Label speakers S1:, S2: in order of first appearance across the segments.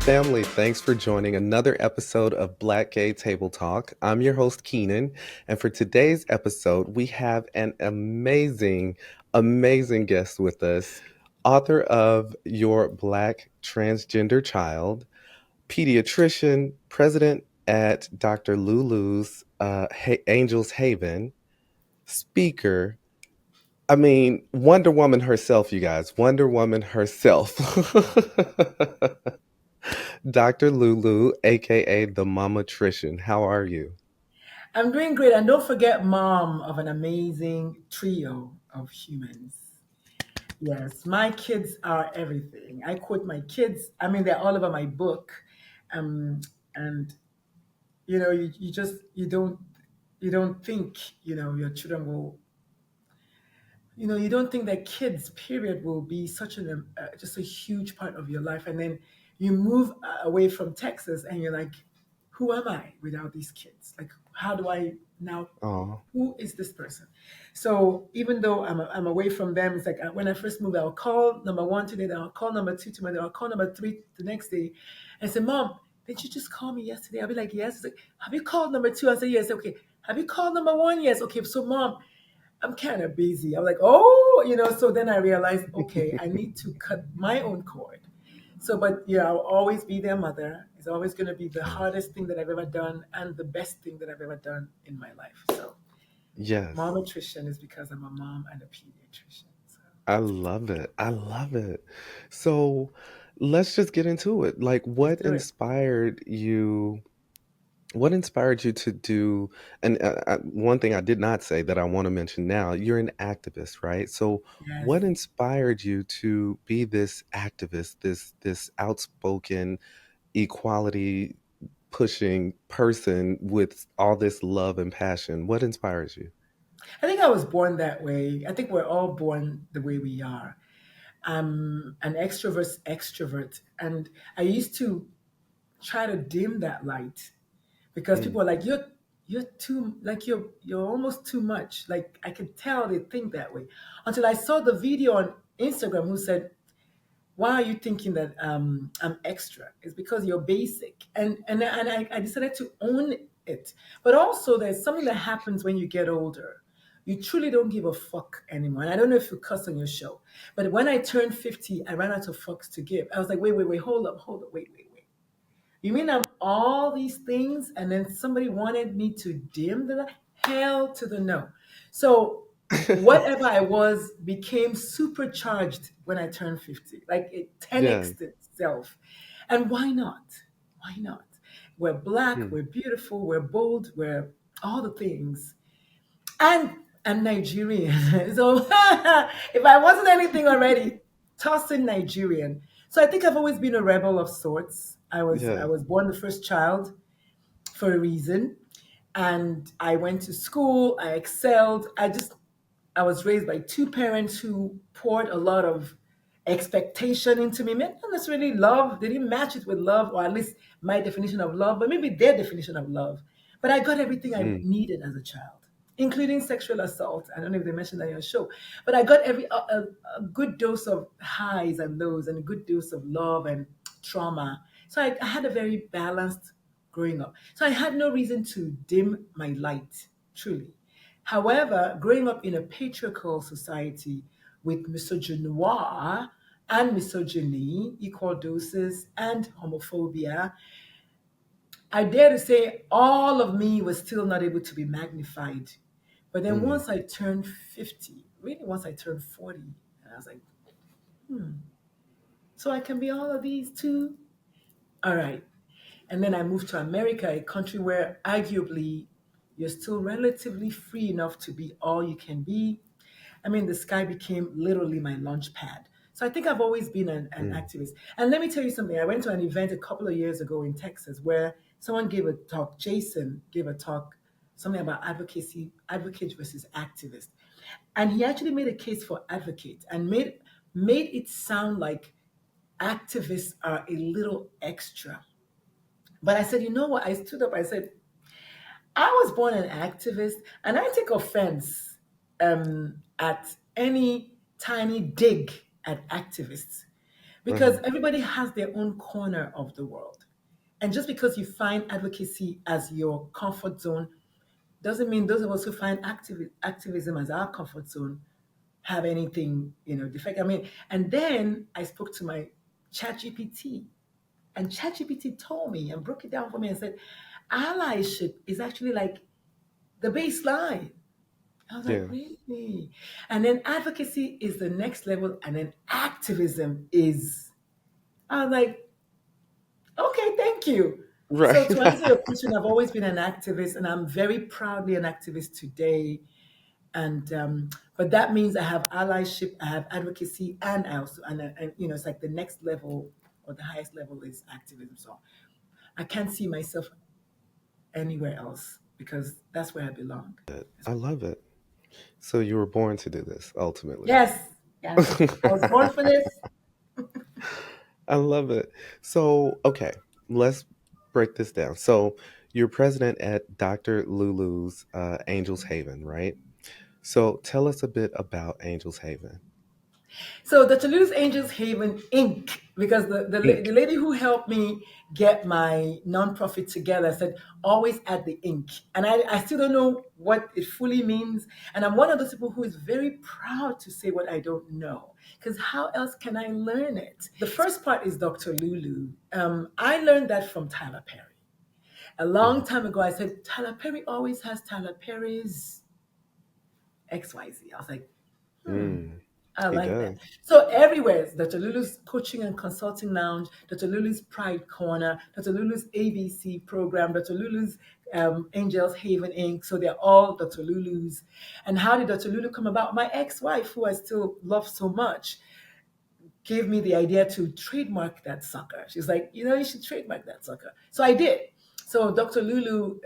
S1: family. Thanks for joining another episode of Black Gay Table Talk. I'm your host, Keenan. And for today's episode, we have an amazing guest with us, author of Your Black Transgender Child, pediatrician, president at Dr. LuLu's Angels Haven, speaker. I mean, Wonder Woman herself, you guys. Wonder Woman herself. Dr. Lulu, aka the Mamatrician. How are you?
S2: I'm doing great. And don't forget, mom of an amazing trio of humans. Yes, my kids are everything. I quote my kids. I mean, they're all over my book. Um, and you don't think, your children will, you don't think that kids, period, will be such just a huge part of your life. And then you move away from Texas and you're like, who am I without these kids? Like, how do I now?
S1: Oh,
S2: Who is this person? So even though I'm away from them, it's like when I first moved, I'll call number one today, then I'll call number two tomorrow, then I'll call number three the next day, and say, "Mom, didn't you just call me yesterday?" I'll be like, "Yes." It's like, "Have you called number two?" I say, "Yes." Okay. "Have you called number one?" "Yes." Okay. So, mom, I'm kind of busy. I'm like, "Oh, So then I realized, okay, I need to cut my own cord. So, but yeah, I'll always be their mother. It's always going to be the
S1: oh,
S2: hardest thing that I've ever done and the best thing that I've ever done in my life. So,
S1: yes.
S2: malnutrition is because I'm a mom and a pediatrician. So
S1: I love it. I love it. So let's just get into it. Like,
S2: let's do it.
S1: what inspired you to do, and one thing I did not say that I want to mention now, you're an activist, right? So
S2: Yes.
S1: what inspired you to be this activist, this outspoken equality pushing person with all this love and passion? What inspires you?
S2: I think I was born that way. I think we're all born the way we are. I'm an extrovert. And I used to try to dim that light because
S1: Mm,
S2: people are like, you're too like you're almost too much. Like I could tell they think that way. Until I saw the video on Instagram who said, why are you thinking that I'm extra? It's because you're basic. And I decided to own it. But also there's something that happens when you get older. You truly don't give a fuck anymore. And I don't know if you cuss on your show, but when I turned 50, I ran out of fucks to give. I was like, wait, hold up, wait. You mean I'm all these things and then somebody wanted me to dim the light? Hell to the no. So whatever I was became supercharged when I turned 50. Like it
S1: yes.
S2: 10xed itself. And why not? Why not? We're black,
S1: Mm,
S2: we're beautiful, we're bold, we're all the things. And I'm Nigerian. So if I wasn't anything already, toss in Nigerian. So I think I've always been a rebel of sorts. I
S1: yes.
S2: was born the first child for a reason. And I went to school, I excelled. I was raised by two parents who poured a lot of expectation into me. Maybe not necessarily love. They didn't match it with love, or at least my definition of love, but maybe their definition of love. But I got everything I
S1: Mm,
S2: needed as a child, including sexual assault. I don't know if they mentioned that in your show, but I got a good dose of highs and lows, and a good dose of love and trauma. So I had a very balanced growing up. So I had no reason to dim my light, truly. However, growing up in a patriarchal society with misogynoir and misogyny, equal doses, and homophobia, I dare to say all of me was still not able to be magnified. But then
S1: mm.
S2: once I turned 50, really once I turned 40, and I was like, so I can be all of these too? All right. And then I moved to America, a country where arguably you're still relatively free enough to be all you can be. I mean, the sky became literally my launch pad. So I think I've always been an
S1: Mm.
S2: activist. And let me tell you something. I went to an event a couple of years ago in Texas where someone gave a talk, Jason gave a talk, something about advocacy, advocate versus activist. And he actually made a case for advocate and made it sound like activists are a little extra. But I said, you know what? I stood up. I said, I was born an activist, and I take offense at any tiny dig at activists because everybody has their own corner of the world. And just because you find advocacy as your comfort zone doesn't mean those of us who find activism as our comfort zone have anything, defect. I mean, and then I spoke to my ChatGPT, and ChatGPT told me and broke it down for me and said, allyship is actually like the baseline. I was like,
S1: Yeah.
S2: really? And then advocacy is the next level, and then activism is. I was like, okay, thank you. So
S1: Right.
S2: to answer your question, I've always been an activist, and I'm very proudly an activist today. And but that means I have allyship, I have advocacy, and I also and it's like the next level or the highest level is activism. So I can't see myself anywhere else because that's where I belong.
S1: I love it. So you were born to do this ultimately.
S2: Yes, yes, I was born for this.
S1: I love it. So, okay, let's break this down. So, you're president at Dr. Lulu's Angels Haven, right? So, tell us a bit about Angels Haven.
S2: So the Toulouse Angels Haven Inc. Because the
S1: Inc.
S2: lady who helped me get my nonprofit together said always add the Inc. And I still don't know what it fully means. And I'm one of those people who is very proud to say what I don't know. Because how else can I learn it? The first part is Dr. Lulu. I learned that from Tyler Perry. A long
S1: Mhm.
S2: time ago, I said, Tyler Perry always has Tyler Perry's XYZ. I was like, hmm,
S1: Mm,
S2: I
S1: he
S2: like that.
S1: does.
S2: So everywhere, Dr. Lulu's Coaching and Consulting Lounge, Dr. Lulu's Pride Corner, Dr. Lulu's ABC program, Dr. Lulu's Angels Haven Inc. So they're all Dr. Lulu's. And how did Dr. Lulu come about? My ex-wife, who I still love so much, gave me the idea to trademark that sucker. She's like, you should trademark that sucker. So I did. So Dr. Lulu,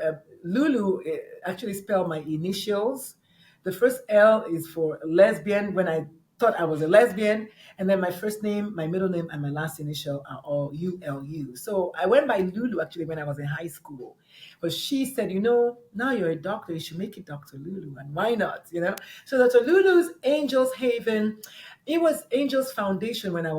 S2: Lulu actually spelled my initials. The first L is for lesbian when I thought I was a lesbian. And then my first name, my middle name, and my last initial are all ULU. So I went by Lulu actually when I was in high school. But she said, now you're a doctor, you should make it Dr. Lulu. And why not? So Dr. Lulu's Angels Haven, it was Angels Foundation when I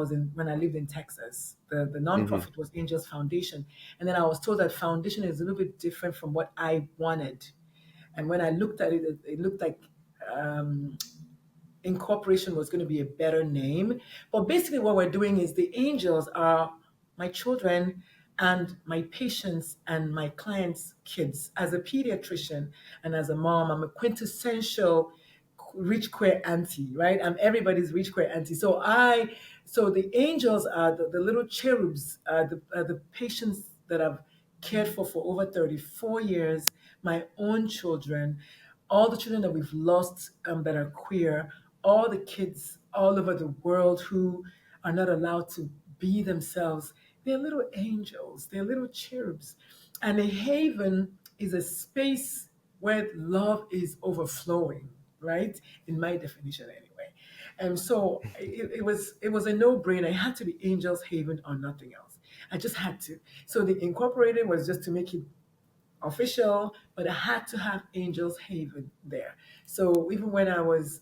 S2: lived in Texas. The
S1: Hmm.
S2: nonprofit was Angels Foundation. And then I was told that foundation is a little bit different from what I wanted. And when I looked at it, it looked like um, incorporation was going to be a better name. But basically, what we're doing is the angels are my children and my patients and my clients' kids. As a pediatrician and as a mom, I'm a quintessential rich queer auntie, right? I'm everybody's rich queer auntie. So the angels are the little cherubs, the patients that I've cared for over 34 years, my own children, all the children that we've lost that are queer, all the kids all over the world who are not allowed to be themselves. They're little angels, they're little cherubs. And a haven is a space where love is overflowing, right? In my definition, anyway. And so it was a no-brainer. It had to be Angels Haven or nothing else. I just had to. So the incorporated was just to make it official, but I had to have Angels Haven there. So even when I was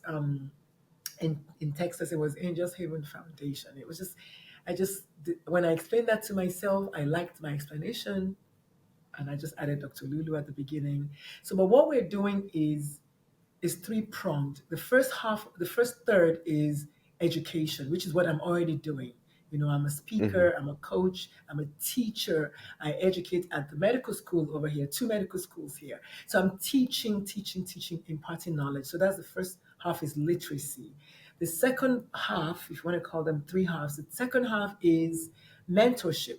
S2: in Texas, it was Angels Haven Foundation. It was just, when I explained that to myself, I liked my explanation, and I just added Dr. Lulu at the beginning. So, but what we're doing is three-pronged. The first third is education, which is what I'm already doing. I'm a
S1: Hmm.
S2: speaker, I'm a coach, I'm a teacher. I educate at the medical school over here, two medical schools here. So I'm teaching, imparting knowledge. So that's the first half is literacy. The second half, if you want to call them three halves, the second half is mentorship.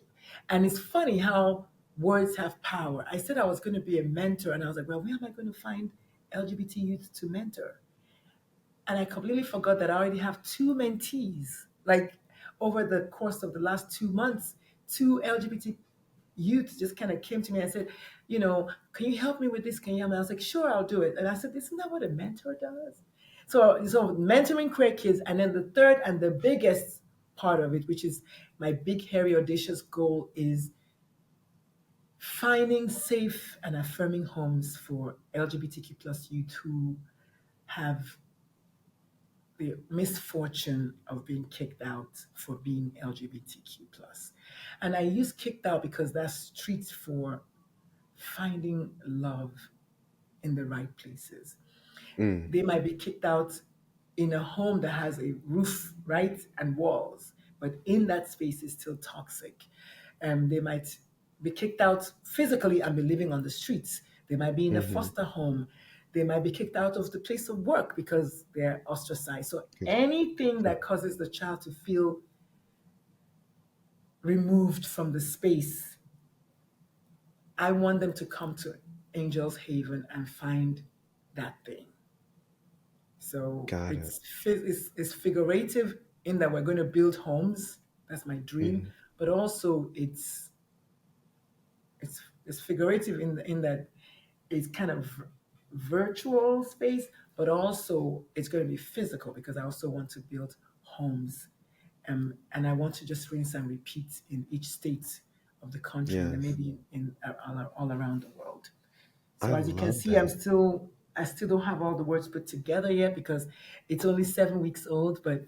S2: And it's funny how words have power. I said I was going to be a mentor, and I was like, well, where am I going to find LGBT youth to mentor? And I completely forgot that I already have two mentees. Like over the course of the last 2 months, two LGBT youth just kind of came to me and said, can you help me with this? Can you help me? I was like, sure, I'll do it. And I said, isn't that what a mentor does? So mentoring queer kids, and then the third and the biggest part of it, which is my big, hairy, audacious goal, is finding safe and affirming homes for LGBTQ plus youth who have the misfortune of being kicked out for being LGBTQ plus. And I use kicked out because that's streets for finding love in the right places.
S1: Mm.
S2: They might be kicked out in a home that has a roof, right, and walls, but in that space is still toxic. They might be kicked out physically and be living on the streets. They might be in a
S1: Mm-hmm.
S2: foster home. They might be kicked out of the place of work because they're ostracized. So
S1: 'Cause-
S2: anything that causes the child to feel removed from the space, I want them to come to Angel's Haven and find that thing. So
S1: Got it.
S2: it's figurative in that we're going to build homes. That's my dream.
S1: Mm-hmm.
S2: But also it's figurative in that it's kind of virtual space, but also it's going to be physical because I also want to build homes. And I want to just rinse and repeat in each state of the country and then
S1: Yes.
S2: maybe in all around the world.
S1: I
S2: So as you can
S1: love
S2: see,
S1: that.
S2: I still don't have all the words put together yet because it's only 7 weeks old, but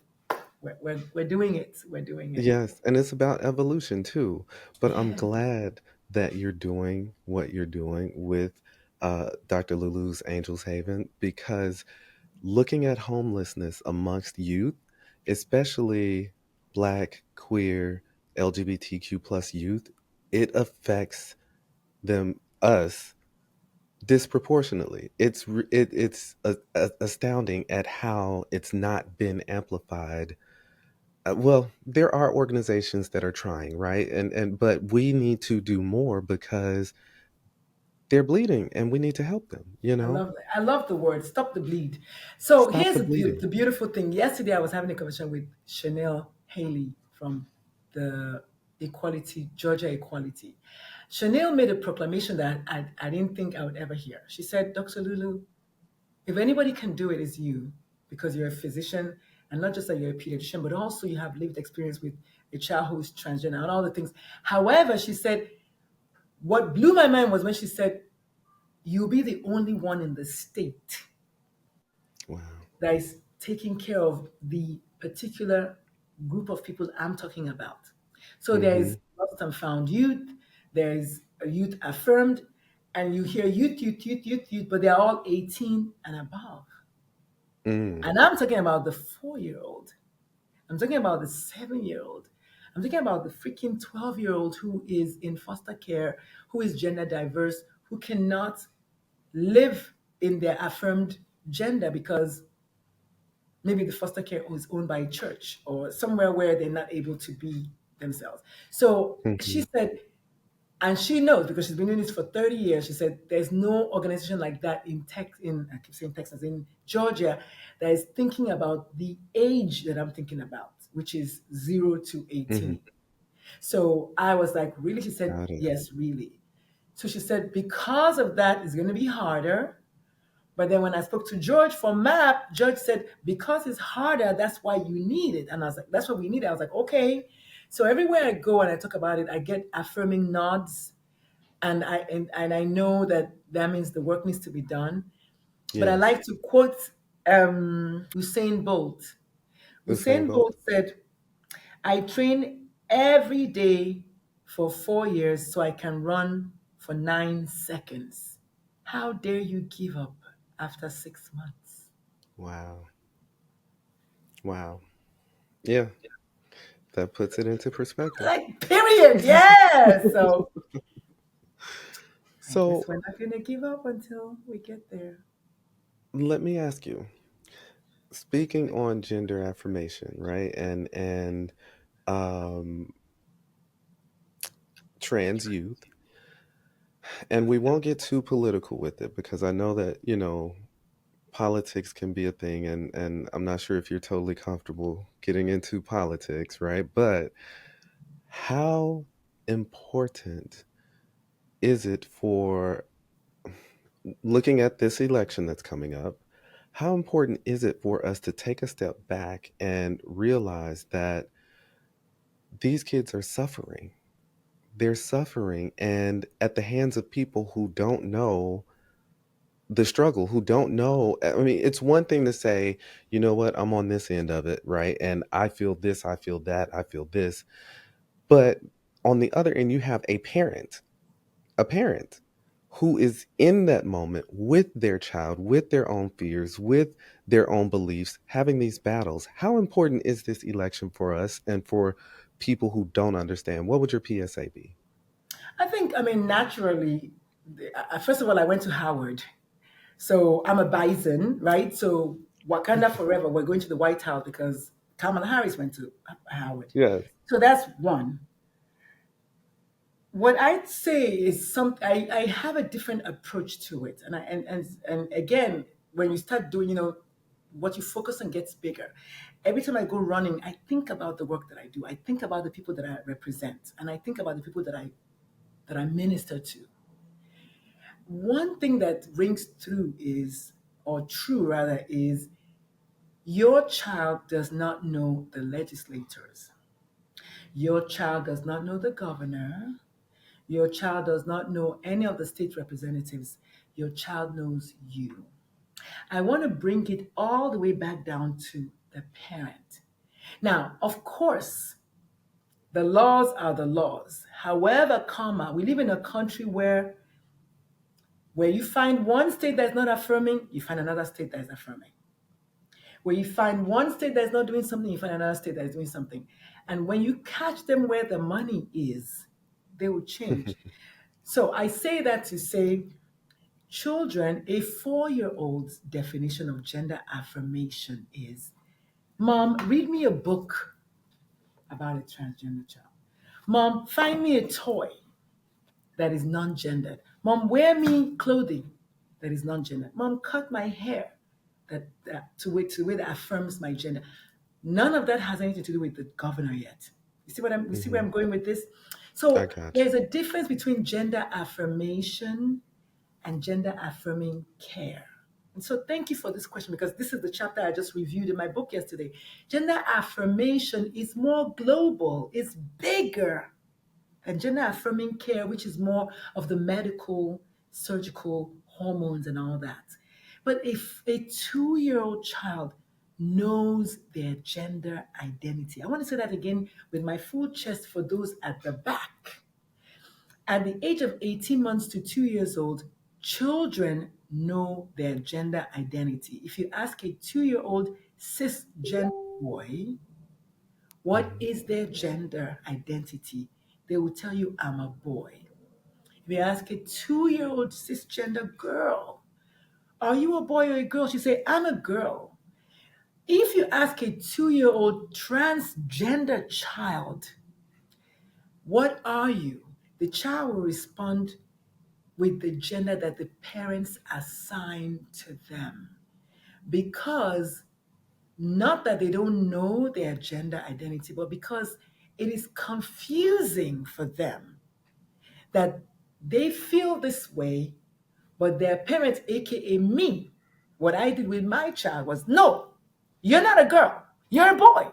S2: we're doing it. We're doing it.
S1: Yes, and it's about evolution too. But I'm
S2: Yeah,
S1: glad that you're doing what you're doing with Dr. Lulu's Angels Haven because looking at homelessness amongst youth, especially Black, queer, LGBTQ plus youth, it affects us disproportionately. It's astounding at how it's not been amplified. Well, there are organizations that are trying, right? And but we need to do more because they're bleeding and we need to help them, you
S2: I
S1: know?
S2: love that. I love the word "stop the bleed." So
S1: Stop
S2: here's
S1: the bleeding.
S2: the beautiful thing. Yesterday, I was having a conversation with Chanel Haley from the Equality Georgia Equality. Chanel made a proclamation that I didn't think I would ever hear. She said, "Dr. Lulu, if anybody can do it, it's you because you're a physician, and not just that you're a pediatrician, but also you have lived experience with a child who's transgender and all the things." However, she said, what blew my mind was when she said, "You'll be the only one in the state
S1: Wow.
S2: that is taking care of the particular group of people I'm talking about." So there
S1: Mm-hmm.
S2: is lost and found youth, there is a youth affirmed, and you hear youth, but they're all 18 and above.
S1: Mm.
S2: And I'm talking about the 4-year old. I'm talking about the 7-year old. I'm talking about the freaking 12-year old who is in foster care, who is gender diverse, who cannot live in their affirmed gender because maybe the foster care is owned by a church or somewhere where they're not able to be themselves. So she
S1: Mm-hmm.
S2: said, and she knows because she's been doing this for 30 years. She said there's no organization like that I keep saying Texas, in Georgia, that is thinking about the age that I'm thinking about, which is 0 to
S1: Mm-hmm.
S2: 18. So I was like, really? She said,
S1: Got it.
S2: yes, really. So she said, because of that, it's going to be harder. But then when I spoke to George from MAP, George said, because it's harder, that's why you need it. And I was like, that's what we need. I was like, okay. So everywhere I go and I talk about it, I get affirming nods. And I know that that means the work needs to be done. But I
S1: Yes.
S2: like to quote Usain Bolt.
S1: Usain
S2: Usain
S1: Bolt.
S2: Bolt said, I train every day for 4 years so I can run for 9 seconds. How dare you give up after 6 months?
S1: Wow. Wow. Yeah, that puts it into perspective.
S2: Like, period. Yeah. So I guess
S1: So
S2: we're not going to give up until we get there.
S1: let me ask you, speaking on gender affirmation, right? And um trans youth, and we won't get too political with it because I know that, politics can be a thing and I'm not sure if you're totally comfortable getting into politics, right? But how important is it for looking at this election that's coming up? How important is it for us to take a step back and realize that these kids are suffering? They're suffering and at the hands of people who don't know the struggle, who don't know. I mean, it's one thing to say, you know what, I'm on this end of it, right? And I feel this, I feel that, I feel this. But on the other end, you have a parent who is in that moment with their child, with their own fears, with their own beliefs, having these battles. How important is this election for us and for people who don't understand? What would your PSA be?
S2: I think, I mean, naturally, first of all, I went to Howard. So I'm a bison, right? So Wakanda forever, we're going to the White House because Kamala Harris went to Howard.
S1: Yes.
S2: So that's one. What I'd say is I have a different approach to it. And again, when you start doing, what you focus on gets bigger. Every time I go running, I think about the work that I do. I think about the people that I represent, and I think about the people that I minister to. One thing that rings through is, or true rather, is your child does not know the legislators. Your child does not know the governor. Your child does not know any of the state representatives. Your child knows you. I want to bring it all the way back down to the parent. Now, of course, the laws are the laws. However, we live in a country where you find one state that's not affirming, you find another state that is affirming. Where you find one state that's not doing something, you find another state that is doing something. And when you catch them where the money is, they will change. So I say that to say, children, a 4-year old's definition of gender affirmation is, Mom, read me a book about a transgender child. Mom, find me a toy that is non-gendered. Mom, wear me clothing that is non-gendered. Mom, cut my hair to a way that affirms my gender. None of that has anything to do with the governor yet. You see where
S1: Hmm.
S2: I'm going with this?
S1: I
S2: So
S1: got
S2: there's a difference between gender affirmation and gender affirming care. And so thank you for this question because this is the chapter I just reviewed in my book yesterday. Gender affirmation is more global, it's bigger, and gender affirming care, which is more of the medical, surgical, hormones, and all that. But if a 2-year old child knows their gender identity, I want to say that again with my full chest for those at the back. At the age of 18 months to 2 years old, children know their gender identity. If you ask a 2-year-old cisgender boy, what
S1: you.
S2: is their gender identity? They will tell you, I'm a boy. If you ask a 2-year-old cisgender girl, are you a boy or a girl? She say, I'm a girl. If you ask a 2-year-old transgender child, what are you? The child will respond with the gender that the parents assign to them. Because not that they don't know their gender identity, but because it is confusing for them that they feel this way, but their parents, aka me, what I did with my child was, no, you're not a girl, you're a boy.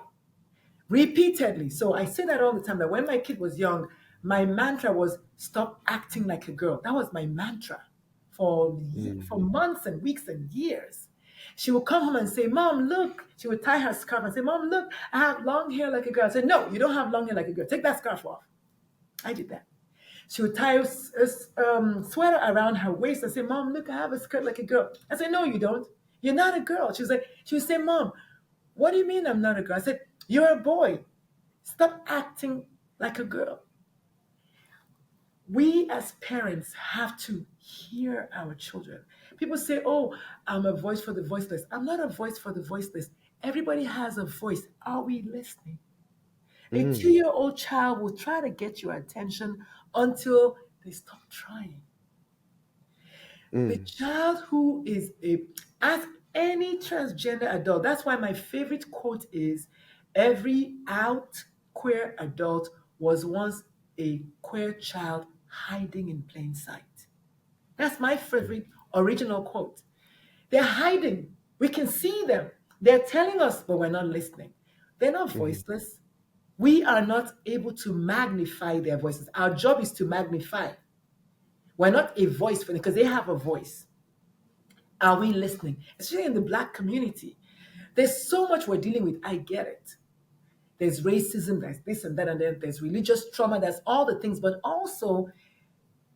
S2: Repeatedly. So I say that all the time that when my kid was young, my mantra was stop acting like a girl. That was my mantra for
S1: Mhm.
S2: months and weeks and years. She would come home and say, Mom, look. She would tie her scarf and say, Mom, look, I have long hair like a girl. I said, no, you don't have long hair like a girl. Take that scarf off. I did that. She would tie a sweater around her waist and say, Mom, look, I have a skirt like a girl. I said, no, you don't. You're not a girl. She would say, Mom, what do you mean I'm not a girl? I said, you're a boy. Stop acting like a girl. We as parents have to hear our children. People say, oh, I'm a voice for the voiceless. I'm not a voice for the voiceless. Everybody has a voice. Are we listening? A two
S1: Mm,
S2: year old child will try to get your attention until they stop trying. The
S1: mm,
S2: child who is ask any transgender adult. That's why my favorite quote is every out queer adult was once a queer child hiding in plain sight. That's my
S1: mm,
S2: favorite original quote. They're hiding. We can see them. They're telling us, but we're not listening. They're not
S1: mhm,
S2: voiceless. We are not able to magnify their voices. Our job is to magnify. We're not a voice for them because they have a voice. Are we listening? Especially in the Black community. There's so much we're dealing with. I get it. There's racism, there's this and that, and then there's religious trauma, there's all the things. But also,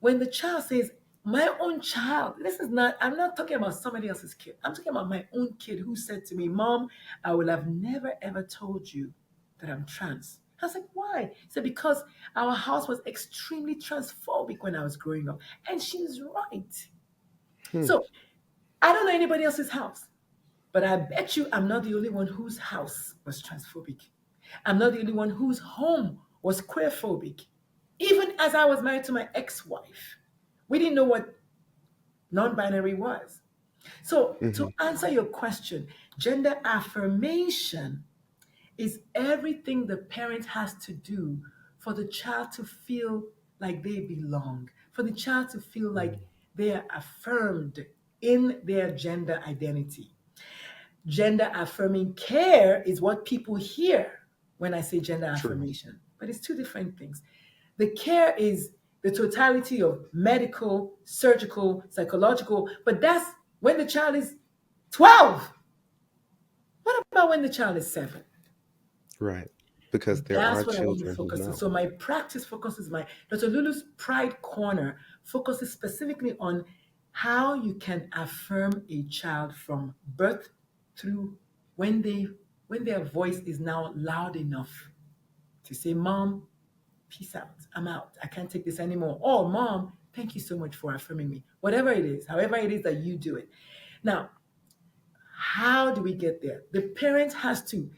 S2: when the child says, my own child, this is not, I'm not talking about somebody else's kid. I'm talking about my own kid who said to me, Mom, I would have never ever told you that I'm trans. I was like, why? He said, because our house was extremely transphobic when I was growing up. And she's right.
S1: Hmm.
S2: So I don't know anybody else's house, but I bet you I'm not the only one whose house was transphobic. I'm not the only one whose home was queerphobic. Even as I was married to my ex-wife, we didn't know what non-binary was. So
S1: Hmm.
S2: to answer your question, gender affirmation is everything the parent has to do for the child to feel like they belong, for the child to feel like they are affirmed in their gender identity. Gender affirming care is what people hear when I say gender
S1: True.
S2: affirmation, but it's two different things. The care is the totality of medical, surgical, psychological, but that's when the child is 12. What about when the child is 7?
S1: Right. Because there are
S2: That's what I want to
S1: children who
S2: focus on.
S1: know.
S2: So my practice focuses, my Dr. Lulu's Pride Corner focuses specifically on how you can affirm a child from birth through when they when their voice is now loud enough to say, Mom, peace out. I'm out. I can't take this anymore. Or Mom, thank you so much for affirming me. Whatever it is, however it is that you do it. Now, how do we get there? The parent has to,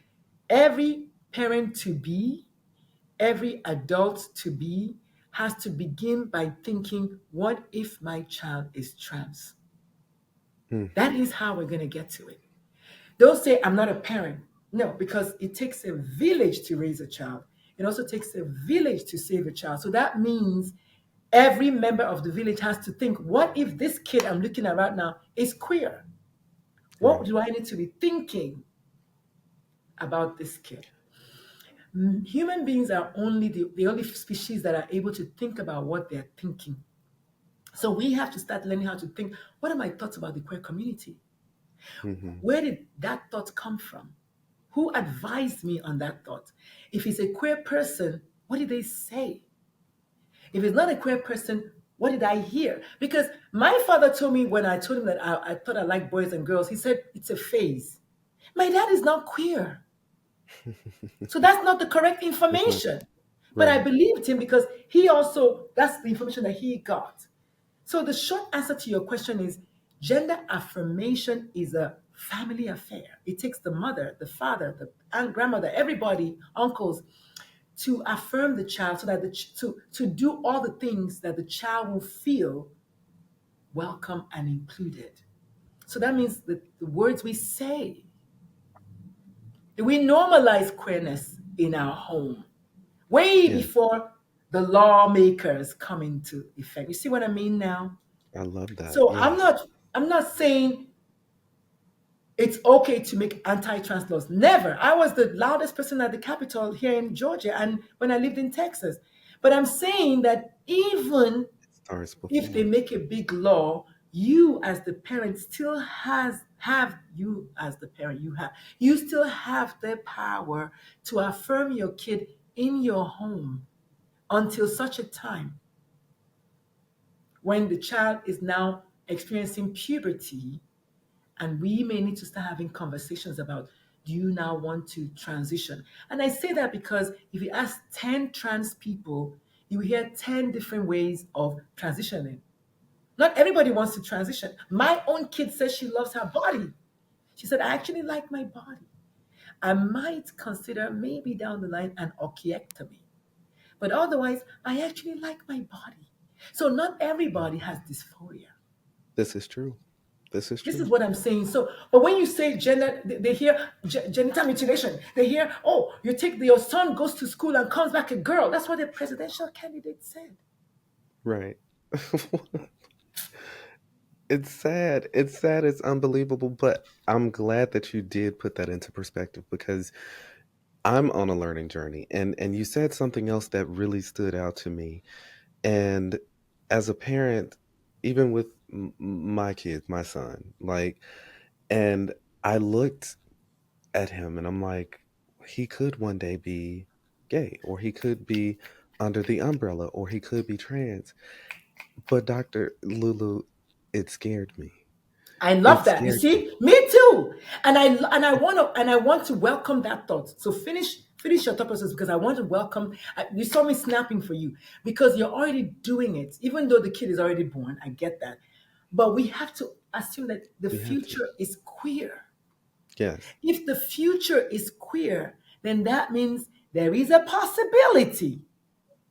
S2: every parent to be, every adult to be, has to begin by thinking, what if my child is trans?
S1: Hmm.
S2: That is how we're going to get to it. Don't say, I'm not a parent. No, because it takes a village to raise a child. It also takes a village to save a child. So that means every member of the village has to think, what if this kid I'm looking at right now is queer? What
S1: Right.
S2: do I need to be thinking about this kid? Human beings are only the only species that are able to think about what they're thinking. So we have to start learning how to think, what are my thoughts about the queer community?
S1: Hmm.
S2: Where did that thought come from? Who advised me on that thought? If it's a queer person, what did they say? If it's not a queer person, what did I hear? Because my father told me when I told him that I thought I liked boys and girls, he said it's a phase. My dad is not queer. So that's not the correct
S1: It's not.
S2: information. But I
S1: Right.
S2: believed him because he also, that's the information that he got. So the short answer to your question is gender affirmation is a family affair. It takes the mother, the father, the aunt, grandmother, everybody, uncles, to affirm the child so that to do all the things that the child will feel welcome and included. So that means that the words we say, we normalize queerness in our home way
S1: Yeah.
S2: before the lawmakers come into effect. You see what I mean now?
S1: I love that.
S2: So
S1: Yes.
S2: I'm not saying it's okay to make anti-trans laws. Never. I was the loudest person at the Capitol here in Georgia and when I lived in Texas. But I'm saying that even
S1: It starts
S2: if they
S1: before.
S2: make a big law, you as the parent still have you as the parent you still have the power to affirm your kid in your home until such a time when the child is now experiencing puberty and we may need to start having conversations about, do you now want to transition? And I say that because if you ask 10 trans people, you hear 10 different ways of transitioning. Not everybody wants to transition. My own kid says she loves her body. She said, I actually like my body. I might consider maybe down the line an orchiectomy. But otherwise, I actually like my body. So not
S1: Mm.
S2: everybody has dysphoria.
S1: This is true. This is
S2: This is
S1: true.
S2: what I'm saying. So, but when you say gender, they hear genital mutilation. They hear, oh, you take your son goes to school and comes back a girl. That's what the presidential candidate said.
S1: Right. It's sad. It's sad. It's unbelievable. But I'm glad that you did put that into perspective because I'm on a learning journey. And you said something else that really stood out to me. And as a parent, even with my kids, my son, like, and I looked at him and I'm like, he could one day be gay, or he could be under the umbrella, or he could be trans. But Dr. Lulu, it scared me.
S2: I
S1: It
S2: love that. You
S1: scared me.
S2: see, me too. And I want to welcome that thought. So finish your thought process, because I want to welcome. You saw me snapping for you because you're already doing it, even though the kid is already born. I get that, but we have to assume that the
S1: We have to.
S2: future is queer.
S1: Yes.
S2: If the future is queer, then that means there is a possibility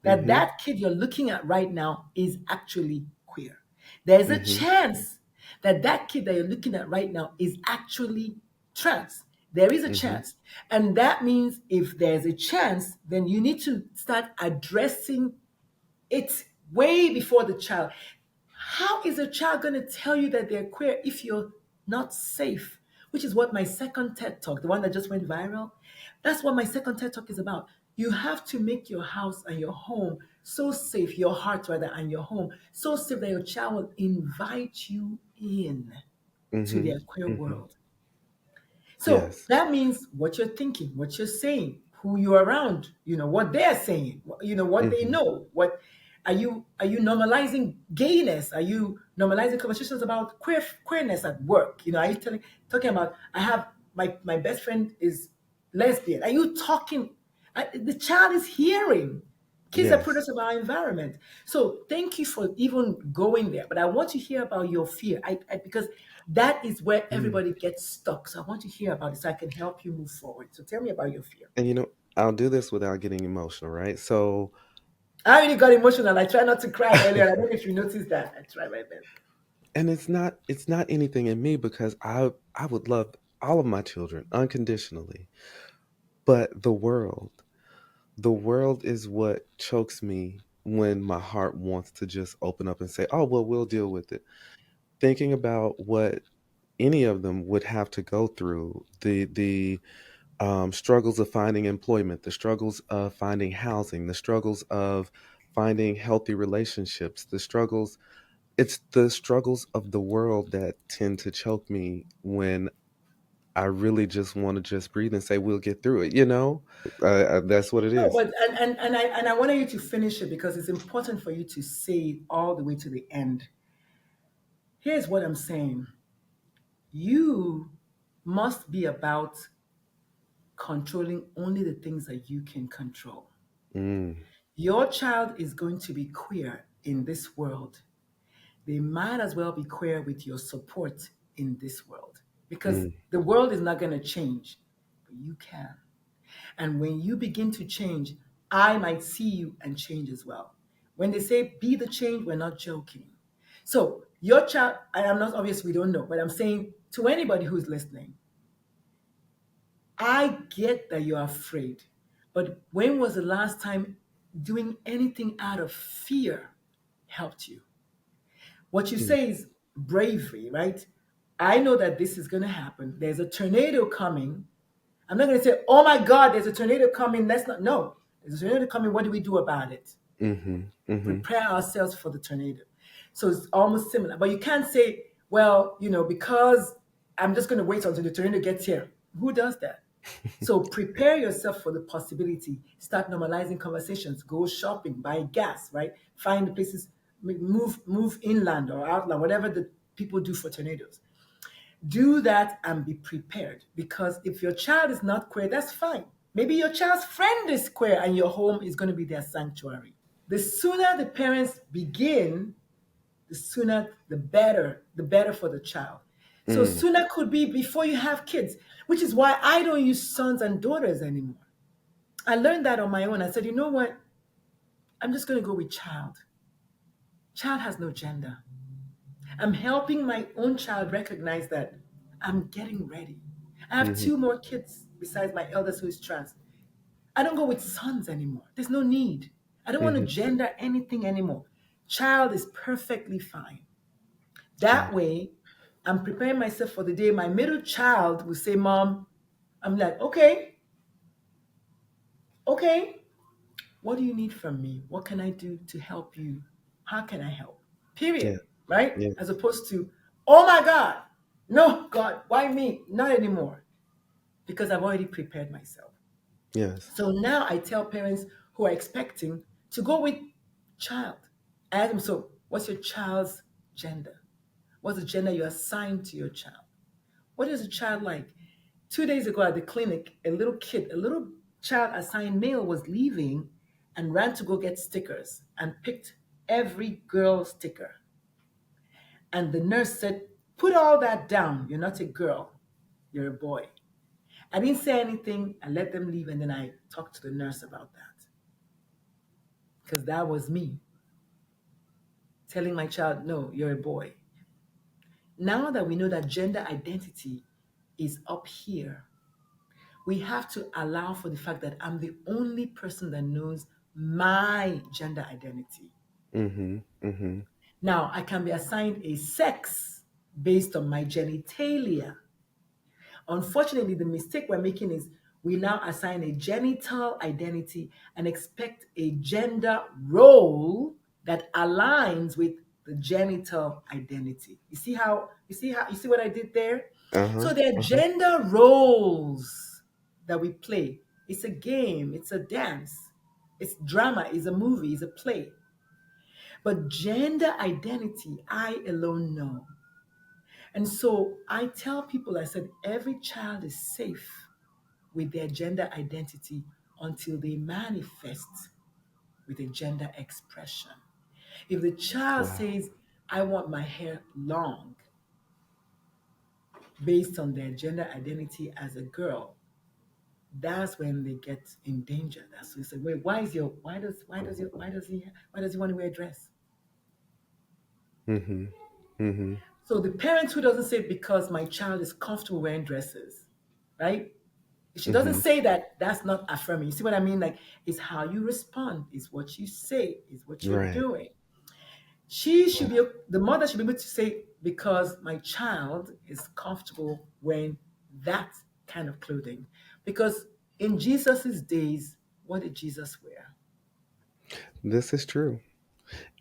S2: that
S1: Mm-hmm.
S2: that kid you're looking at right now is actually queer. There's a
S1: Mm-hmm.
S2: chance that that kid that you're looking at right now is actually trans. There is a
S1: Mm-hmm.
S2: chance. And that means if there's a chance, then you need to start addressing it way before the child. How is a child going to tell you that they're queer if you're not safe? Which is what my second TED talk, the one that just went viral, that's what my second TED talk is about. You have to make your house and your home so safe, your heart rather, and your home so safe that your child will invite you in to
S1: Mm-hmm.
S2: their queer
S1: Mm-hmm.
S2: world. So
S1: Yes.
S2: that means what you're thinking, what you're saying, who you're around, what they're saying, what they
S1: Mm-hmm.
S2: know. What are you normalizing gayness? Are you normalizing conversations about queerness at work? Are you talking about I have my best friend is lesbian? Are you talking? The child is hearing. Kids are
S1: Yes.
S2: products of our environment. So thank you for even going there. But I want to hear about your fear, because that is where
S1: Mm.
S2: everybody gets stuck. So I want to hear about it so I can help you move forward. So tell me about your fear.
S1: And I'll do this without getting emotional, right? So,
S2: I really got emotional. I tried not to cry earlier. I don't know if you noticed that. I tried my best.
S1: and it's not anything in me, because I would love all of my children unconditionally. But the world is what chokes me when my heart wants to just open up and say, "Oh, well, we'll deal with it." Thinking about what any of them would have to go through, the struggles of finding employment, the struggles of finding housing, the struggles of finding healthy relationships, it's the struggles of the world that tend to choke me when I really just want to just breathe and say, we'll get through it. That's what it
S2: No,
S1: is.
S2: but and I wanted you to finish it because it's important for you to say it all the way to the end. Here's what I'm saying. You must be about controlling only the things that you can control.
S1: Mm,
S2: Your child is going to be queer in this world. They might as well be queer with your support in this world, because
S1: mm,
S2: the world is not going to change, but you can. And when you begin to change, I might see you and change as well. When they say be the change, we're not joking. So, your child, I am not obvious, we don't know, but I'm saying to anybody who's listening, I get that you're afraid, but when was the last time doing anything out of fear helped you? What you
S1: mm,
S2: say is bravery, right? I know that this is going to happen. There's a tornado coming. I'm not going to say, oh my God, there's a tornado coming. Let's not, no, there's a tornado coming. What do we do about it?
S1: mhm, mhm,
S2: Prepare ourselves for the tornado. So it's almost similar. But you can't say, well, because I'm just going to wait until the tornado gets here. Who does that? So prepare yourself for the possibility. Start normalizing conversations. Go shopping, buy gas, right? Find the places, move inland or outland, whatever the people do for tornadoes. Do that and be prepared, because if your child is not queer, that's fine. Maybe your child's friend is queer and your home is going to be their sanctuary. The sooner the parents begin, the sooner the better for the child. So
S1: mm,
S2: sooner could be before you have kids, which is why I don't use sons and daughters anymore. I learned that on my own. I said, you know what? I'm just going to go with child. Child has no gender. I'm helping my own child recognize that I'm getting ready. I have
S1: mhm,
S2: two more kids besides my eldest who is trans. I don't go with sons anymore. There's no need. I don't want to
S1: mhm.
S2: gender anything anymore. Child is perfectly fine.
S1: Yeah,
S2: That way, I'm preparing myself for the day my middle child will say, Mom, I'm like, okay, okay, what do you need from me? What can I do to help you? How can I help?
S1: yeah.
S2: Period. right?
S1: Yeah.
S2: As opposed to, oh my God, no, God, why me? Not anymore, because I've already prepared myself.
S1: Yes.
S2: So now I tell parents who are expecting to go with child. I ask them, so what's your child's gender? What's the gender you assign to your child? What is a child like? 2 days ago at the clinic, a little kid, a little child assigned male was leaving and ran to go get stickers and picked every girl sticker. And the nurse said, put all that down. You're not a girl, you're a boy. I didn't say anything. I let them leave, and then I talked to the nurse about that because that was me telling my child, no, you're a boy. Now that we know that gender identity is up here, we have to allow for the fact that I'm the only person that knows my gender identity.
S1: Mm-hmm. Mm-hmm.
S2: Now, I can be assigned a sex based on my genitalia. Unfortunately, the mistake we're making is we now assign a genital identity and expect a gender role that aligns with the genital identity. You see what I did there?
S1: Uh-huh.
S2: So there are
S1: Uh-huh.
S2: gender roles that we play. It's a game, it's a dance, it's drama, it's a movie, it's a play. But gender identity, I alone know. And so I tell people, I said, every child is safe with their gender identity until they manifest with a gender expression. If the child
S1: Wow.
S2: says, I want my hair long based on their gender identity as a girl, that's when they get in danger. That's when they say, wait, why does he want to wear a dress?
S1: Mm-hmm. Mm-hmm.
S2: So the parent who doesn't say because my child is comfortable wearing dresses, right? She doesn't
S1: Mm-hmm.
S2: say that, that's not affirming. You see what I mean? Like, it's how you respond, is what you say, is what you're
S1: Right.
S2: doing. She should
S1: Wow.
S2: be, the mother should be able to say, because my child is comfortable wearing that kind of clothing. Because in Jesus's days, what did Jesus wear?
S1: This is true.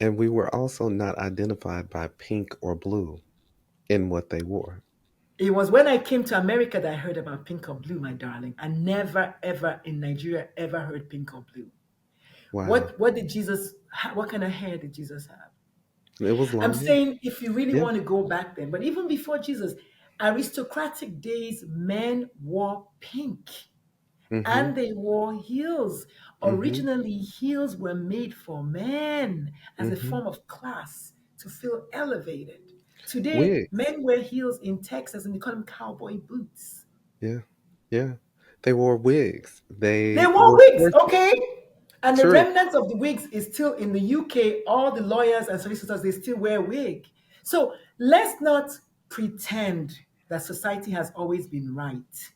S1: And we were also not identified by pink or blue in what they wore.
S2: It was when I came to America that I heard about pink or blue, my darling. I never, ever in Nigeria ever heard pink or blue.
S1: Wow.
S2: What did Jesus, what kind of hair did Jesus have?
S1: It was
S2: I'm
S1: long hair.
S2: saying if you really
S1: Yeah.
S2: want to go back then, but even before Jesus, aristocratic days, men wore pink
S1: Mm-hmm.
S2: and they wore heels.
S1: Mm-hmm.
S2: Originally, heels were made for men as a
S1: Mm-hmm.
S2: form of class to feel elevated. Today,
S1: Wigs.
S2: men wear heels in Texas and they call them cowboy boots.
S1: Yeah. Yeah. They wore wigs.
S2: They
S1: They
S2: wore
S1: wore
S2: wigs,
S1: corsets.
S2: okay? And the
S1: True.
S2: remnants of the wigs is still in the UK. All the lawyers and solicitors, they still wear wig. So let's not pretend that society has always been right.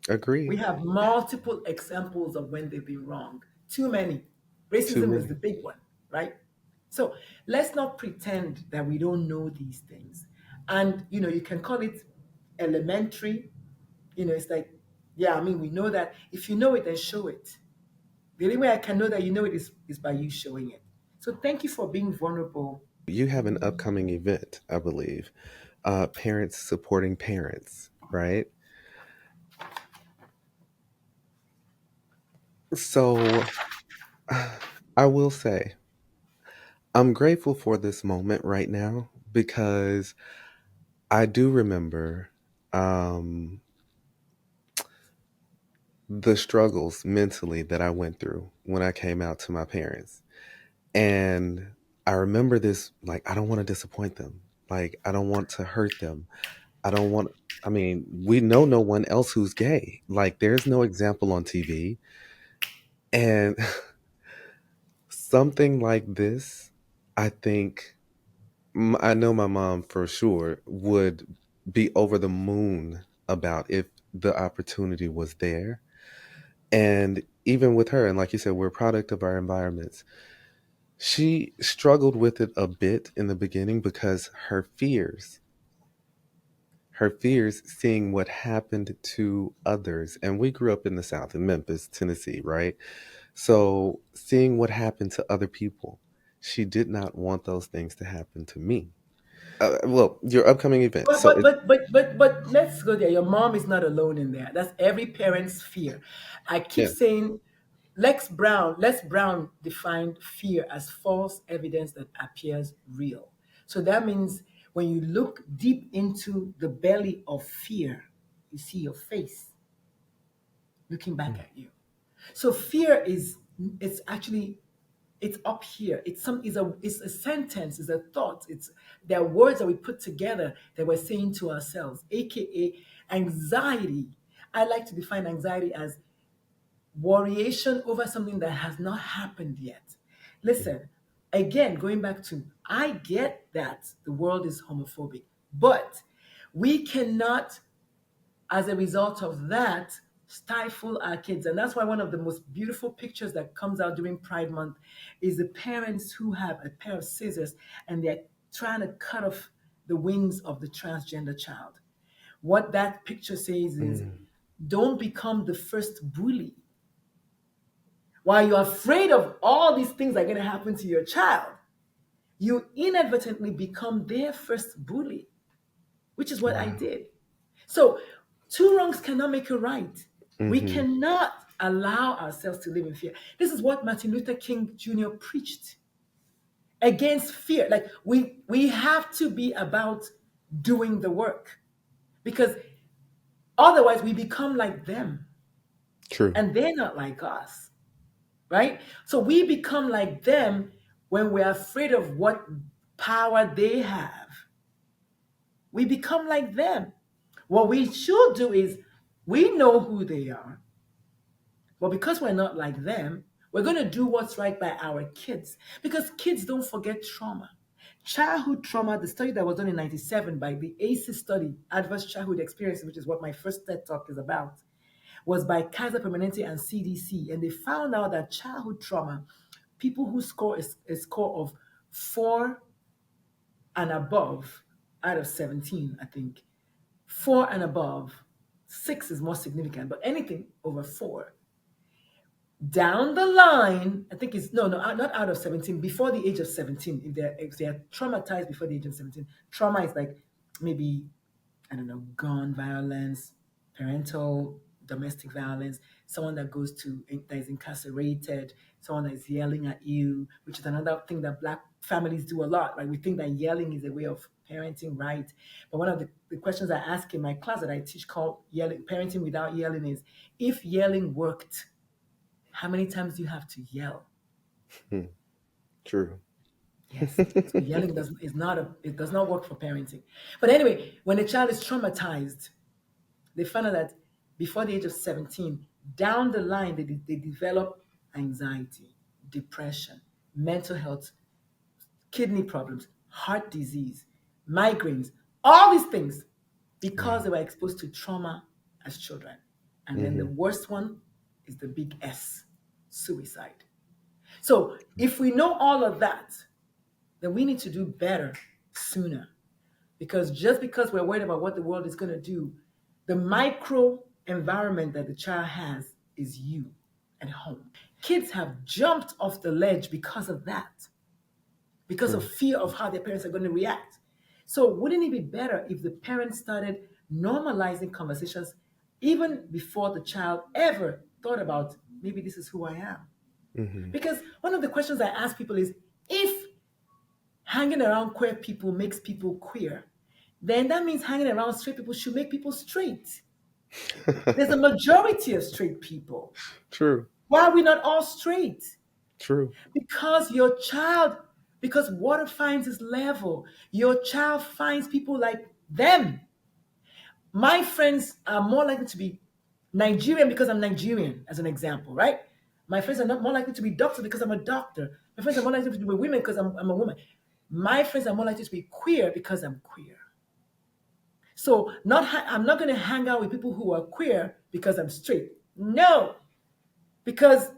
S2: We
S1: Agreed.
S2: have multiple examples of when they've been wrong. Too many.
S1: Too
S2: Racism is the
S1: many.
S2: big one, right? So let's not pretend that we don't know these things. And you can call it elementary. It's like, yeah, I mean, we know that. If you know it, then show it. The only way I can know that you know it is by you showing it. So thank you for being vulnerable.
S1: You have an upcoming event, I believe. Parents supporting parents, right? So I will say, I'm grateful for this moment right now because I do remember um, the struggles mentally that I went through when I came out to my parents. And I remember this, like, I don't want to disappoint them. Like, I don't want to hurt them. I don't want, I mean, we know no one else who's gay. Like, there's no example on TV. And something like this, I think, I know my mom for sure would be over the moon about if the opportunity was there. And even with her, and like you said, we're a product of our environments. She struggled with it a bit in the beginning because her fears seeing what happened to others. And we grew up in the South, in Memphis, Tennessee, right? So seeing what happened to other people, she did not want those things to happen to me. Well, your upcoming event.
S2: But
S1: So
S2: but
S1: it,
S2: but but but but let's go there. Your mom is not alone in there. That's every parent's fear. I keep
S1: yeah.
S2: saying Les Brown defined fear as false evidence that appears real. So that means when you look deep into the belly of fear, you see your face looking back
S1: Mm,
S2: at you. So fear is it's actually it's up here. It's a sentence, it's a thought, it's there are words that we put together that we're saying to ourselves, aka anxiety. I like to define anxiety as worryation over something that has not happened yet.
S1: mm,
S2: Listen, again, going back to I get that the world is homophobic, but we cannot as a result of that, stifle our kids. And that's why one of the most beautiful pictures that comes out during Pride Month is the parents who have a pair of scissors and they're trying to cut off the wings of the transgender child. What that picture says is
S1: mm.
S2: don't become the first bully. While you're afraid of all these things that are going to happen to your child, you inadvertently become their first bully, which is what I
S1: Wow.
S2: did. So, two wrongs cannot make a right. We
S1: Mm-hmm.
S2: cannot allow ourselves to live in fear. This is what Martin Luther King Jr. preached against fear. Like we have to be about doing the work because otherwise we become like them
S1: True.
S2: and they're not like us, right? So we become like them when we're afraid of what power they have. We become like them. What we should do is we know who they are, but because we're not like them, we're going to do what's right by our kids because kids don't forget trauma. Childhood trauma, the study that was done in 97 by the ACEs study, Adverse Childhood Experiences, which is what my first TED Talk is about, was by Kaiser Permanente and CDC. And they found out that childhood trauma, people who score a score of 4 and above out of 17, I think, 4 and above, 6 is more significant, but anything over 4, down the line, I think it's no, not out of 17, before the age of 17. If they're traumatized before the age of 17, trauma is like maybe, I don't know, gun violence, parental, domestic violence, someone that is incarcerated, someone that is yelling at you, which is another thing that Black families do a lot. Like we think that yelling is a way of parenting, right? But one of the questions I ask in my class that I teach called yelling, parenting without yelling is, if yelling worked, how many times do you have to yell?
S1: Hmm. True.
S2: Yes. So yelling it does not work for parenting. But anyway, when a child is traumatized, they find out that before the age of 17, down the line, they develop anxiety, depression, mental health, kidney problems, heart disease, migraines, all these things because
S1: Wow.
S2: they were exposed to trauma as children. And then the
S1: Mm-hmm.
S2: worst one is the big S, suicide. So if we know all of that, then we need to do better sooner. Because just because we're worried about what the world is going to do, the micro environment that the child has is you at home. Kids have jumped off the ledge because of that, because of
S1: True.
S2: fear of how their parents are going to react. So, wouldn't it be better if the parents started normalizing conversations even before the child ever thought about maybe this is who I am?
S1: Mm-hmm.
S2: Because one of the questions I ask people is, if hanging around queer people makes people queer, then that means hanging around straight people should make people straight. There's a majority of straight people.
S1: True.
S2: Why are we not all straight?
S1: True.
S2: Because because water finds its level. Your child finds people like them. My friends are more likely to be Nigerian because I'm Nigerian, as an example, right? My friends are not more likely to be doctor because I'm a doctor. My friends are more likely to be women because I'm a woman. My friends are more likely to be queer because I'm queer. So I'm not going to hang out with people who are queer because I'm straight. No, because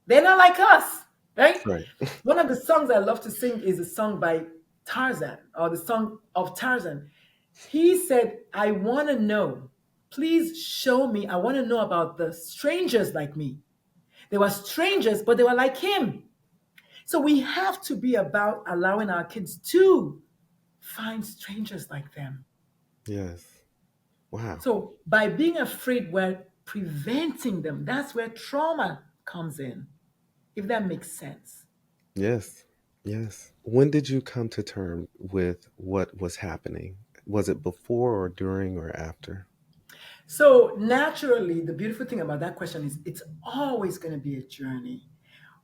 S2: they're not like us, right?
S1: Right.
S2: One of the songs I love to sing is a song by Tarzan, or the song of Tarzan. He said, I want to know, please show me, I want to know about the strangers like me. They were strangers, but they were like him. So we have to be about allowing our kids to find strangers like them.
S1: Yes. Wow.
S2: So by being afraid, we're preventing them. That's where trauma comes in, if that makes sense.
S1: Yes. Yes. When did you come to terms with what was happening? Was it before or during or after?
S2: So naturally, the beautiful thing about that question is it's always going to be a journey.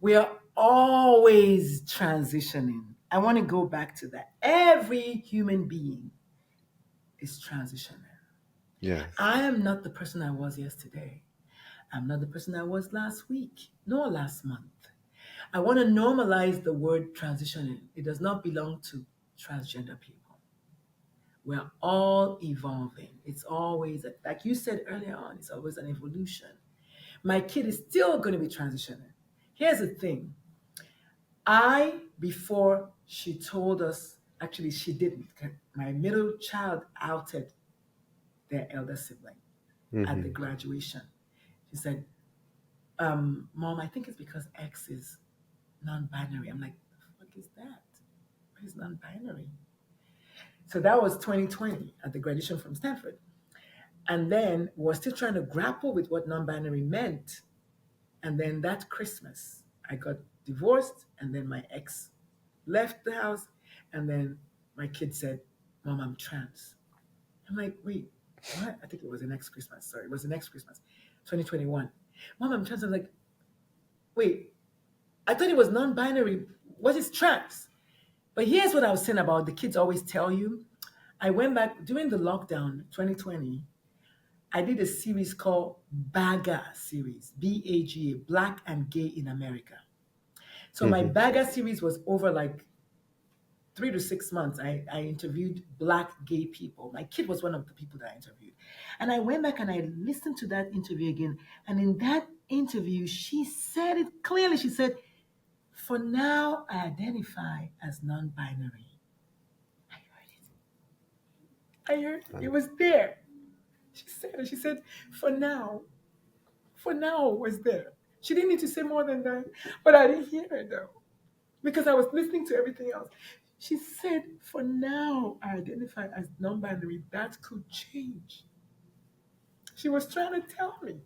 S2: We are always transitioning. I want to go back to that. Every human being is transitioning.
S1: Yes.
S2: I am not the person I was yesterday. I'm not the person I was last week, nor last month. I want to normalize the word transitioning. It does not belong to transgender people. We're all evolving. It's always, like you said earlier on, it's always an evolution. My kid is still going to be transitioning. Here's the thing. Before she told us, actually, she didn't. My middle child outed their elder sibling at the
S1: Mm-hmm.
S2: graduation. She said, Mom, I think it's because X is non binary. I'm like, the fuck is that? What is non binary? So that was 2020 at the graduation from Stanford. And then we're still trying to grapple with what non binary meant. And then that Christmas, I got divorced, and then my ex left the house, and then my kid said, Mom, I'm trans. I'm like, wait, what? I think it was the next Christmas. Sorry, it was the next Christmas, 2021. Mom, I'm trans. I'm like, wait, I thought it was non binary. What is trans? But here's what I was saying about the kids always tell you. I went back during the lockdown 2020. I did a series called BAGA series, BAGA, Black and Gay in America. So my
S1: Mm-hmm.
S2: BAGA series was over like 3 to 6 months. I interviewed Black gay people. My kid was one of the people that I interviewed. And I went back and I listened to that interview again. And in that interview, she said it clearly. She said, for now, I identify as non binary. I heard it. I heard it was there. She said it. She said, for now was there. She didn't need to say more than that, but I didn't hear her though because I was listening to everything else. She said, for now, I identify as non binary. That could change. She was trying to tell me.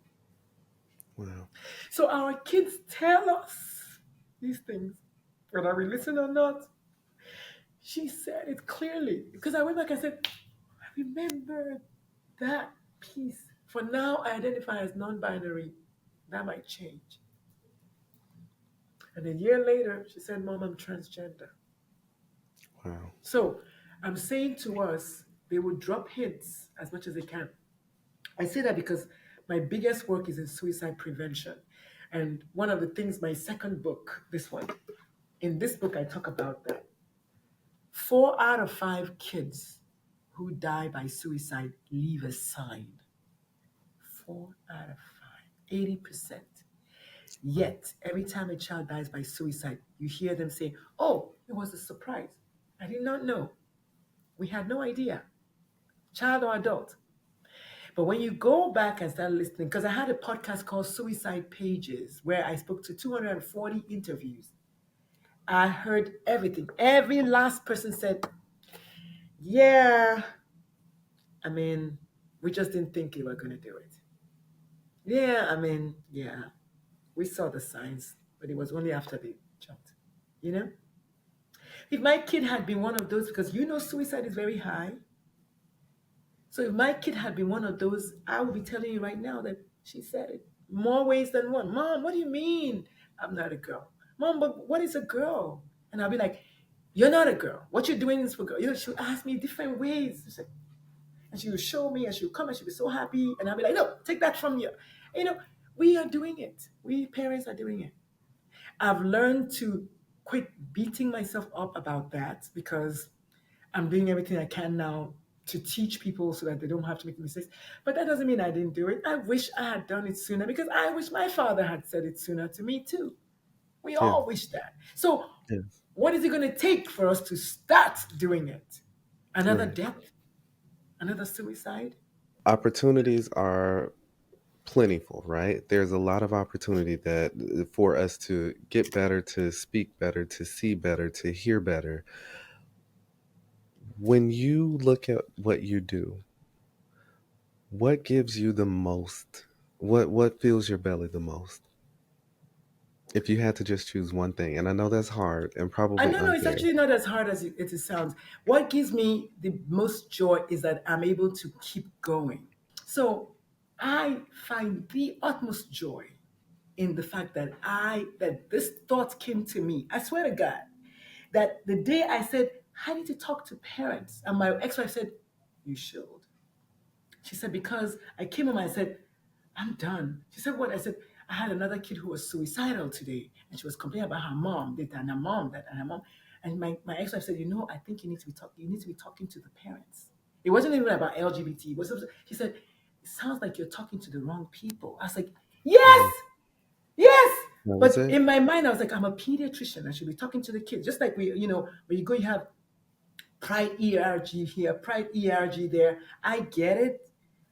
S1: Wow.
S2: So our kids tell us these things, whether we listen or not. She said it clearly because I went back and said, I remember that piece. For now, I identify as non binary. That might change. And a year later, she said, Mom, I'm transgender.
S1: Wow.
S2: So I'm saying to us, they will drop hints as much as they can. I say that because my biggest work is in suicide prevention. And one of the things, my second book, this one, in this book, I talk about that. 4 out of 5 kids who die by suicide leave a sign. 4 out of 5, 80%.
S1: Wow.
S2: Yet, every time a child dies by suicide, you hear them say, oh, it was a surprise. I did not know. We had no idea, child or adult. But when you go back and start listening, because I had a podcast called Suicide Pages where I spoke to 240 interviews, I heard everything. Every last person said, yeah, I mean, we just didn't think you were going to do it. Yeah, I mean, yeah, we saw the signs, but it was only after they jumped. You know? If my kid had been one of those, because suicide is very high. So if my kid had been one of those, I would be telling you right now that she said it more ways than one. Mom, what do you mean I'm not a girl? Mom, but what is a girl? And I'll be like, you're not a girl. What you're doing is for girl. She'll ask me different ways. And she will show me and she'll come and she'll be so happy. And I'll be like, no, take that from you. You know, we are doing it. We parents are doing it. I've learned to quit beating myself up about that because I'm doing everything I can now to teach people so that they don't have to make mistakes. But that doesn't mean I didn't do it. I wish I had done it sooner because I wish my father had said it sooner to me too. We
S1: Yeah.
S2: all wish that. So,
S1: Yes.
S2: what is it going to take for us to start doing it? Another
S1: Right.
S2: death? Another suicide?
S1: Opportunities are plentiful, right? There's a lot of opportunity that for us to get better, to speak better, to see better, to hear better. When you look at what you do, what gives you the most? What fills your belly the most? If you had to just choose one thing, and I know that's hard and
S2: I
S1: probably
S2: don't know. It's
S1: unfair.
S2: actually not as hard as it sounds. What gives me the most joy is that I'm able to keep going. So I find the utmost joy in the fact that this thought came to me. I swear to God, that the day I said I need to talk to parents, and my ex-wife said, "You should." She said, because I came home and I said, I'm done. She said, what? I said, I had another kid who was suicidal today. And she was complaining about her mom, that and her mom, that and her mom. And my ex-wife said, I think you need to be talking to the parents. It wasn't even about LGBT. She said, it sounds like you're talking to the wrong people. I was like, yes,
S1: Mm,
S2: yes.
S1: that was
S2: But
S1: it.
S2: in my mind, I was like, I'm a pediatrician. I should be talking to the kids. Just like when you go, you have Pride ERG here, Pride ERG there. I get it.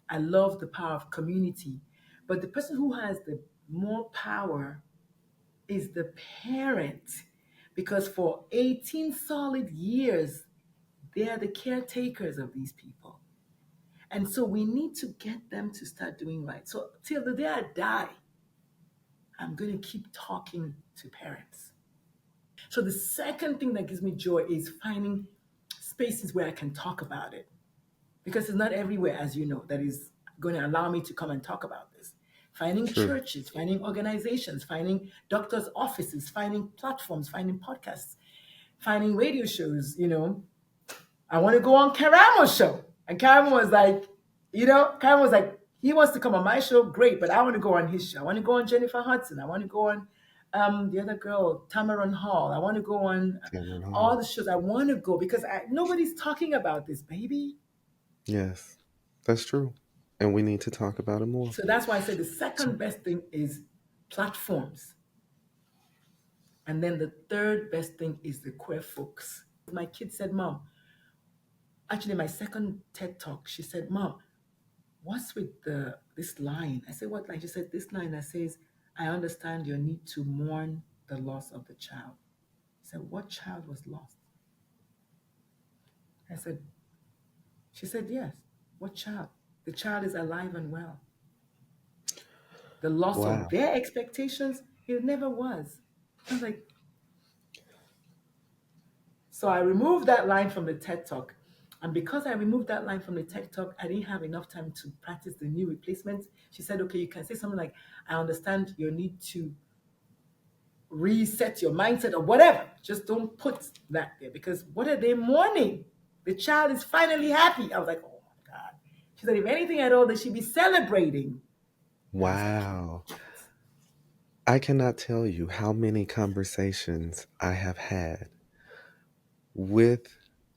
S2: I love the power of community. But the person who has the more power is the parent. Because for 18 solid years, they are the caretakers of these people. And so we need to get them to start doing right. So till the day I die, I'm going to keep talking to parents. So the second thing that gives me joy is finding spaces where I can talk about it. Because it's not everywhere, as you know, that is going to allow me to come and talk about this. Finding
S1: True.
S2: churches, finding organizations, finding doctors' offices, finding platforms, finding podcasts, finding radio shows. I want to go on Karamo's show. And Karamo was like, Karamo was like, he wants to come on my show, great, but I want to go on his show. I want to go on Jennifer Hudson. I want to go on the other girl, Tamaron Hall. I want to go on
S1: Cameron
S2: all
S1: Hall.
S2: the shows. I want to go because nobody's talking about this, baby.
S1: Yes, that's true. And we need to talk about it more.
S2: So that's why I said the
S1: So,
S2: second best thing is platforms. And then the third best thing is the queer folks. My kid said, Mom, actually, my second TED talk, she said, Mom, what's with this line? I said, what line? She said, this line that says, I understand your need to mourn the loss of the child. I said, what child was lost? I said, she said, yes. What child? The child is alive and well. The loss of
S1: wow.
S2: their expectations, it never was. I was like, so I removed that line from the TED Talk. And because I removed that line from the TED Talk, I didn't have enough time to practice the new replacements. She said, okay, you can say something like, I understand your need to reset your mindset or whatever. Just don't put that there because what are they mourning? The child is finally happy. I was like, oh my God. She said, if anything at all, they should be celebrating. And I was like,
S1: Wow. I cannot tell you how many conversations I have had with,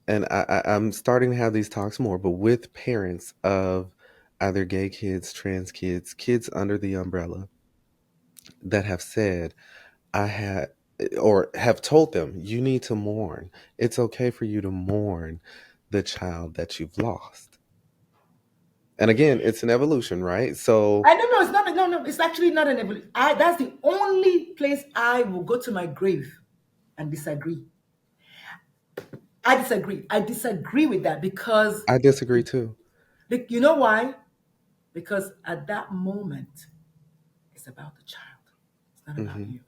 S1: and I'm starting to have these talks more, but with parents of either gay kids, trans kids, kids under the umbrella that have said, I had, or have told them, you need to mourn. It's okay for you to mourn the child that you've lost. And again, it's an evolution, right? So
S2: I don't know. It's not. No, no. It's actually not an evolution. That's the only place I will go to my grave and disagree. I disagree. I disagree with that because
S1: I disagree
S2: it,
S1: too.
S2: you know why? Because at that moment, it's about the child. It's not about
S1: Hmm.
S2: you.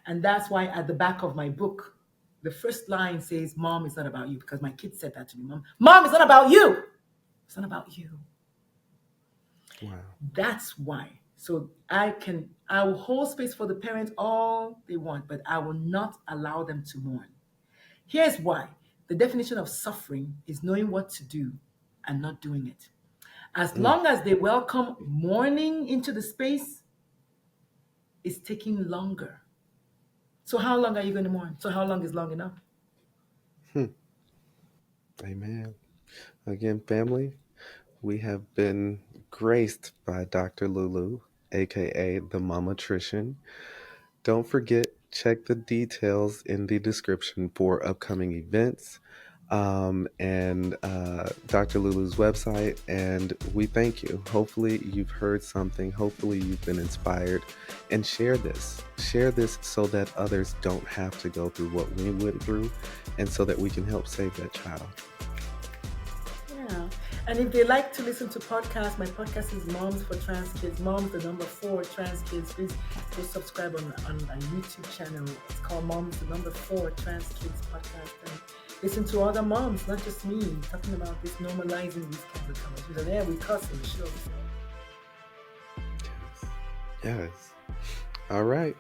S2: And that's why at the back of my book, the first line says, Mom, it's not about you. Because my kid said that to me. Mom, it's not about you. It's not about you.
S1: Wow.
S2: That's why. So I will hold space for the parents all they want, but I will not allow them to mourn. Here's why. The definition of suffering is knowing what to do and not doing it. As
S1: Mm.
S2: long as they welcome mourning into the space, it's taking longer. So how long are you going to mourn? So how long is long enough?
S1: Hmm. Amen. Again, family, we have been graced by Dr. Lulu, aka the Mamatrician. Don't forget, check the details in the description for upcoming events. and Dr. Lulu's website. And we thank you. Hopefully, you've heard something. Hopefully, you've been inspired. And share this. Share this so that others don't have to go through what we went through, and so that we can help save that child.
S2: Yeah. And if they like to listen to podcasts, my podcast is Moms for Trans Kids. Moms, the number four, Trans Kids. Please go subscribe on a YouTube channel. It's called Moms, the number four, Trans Kids podcast. And listen to other moms, not just me, talking about this, normalizing these kinds of conversations. And yeah, we cuss on the show. So.
S1: Yes. Yes. All right.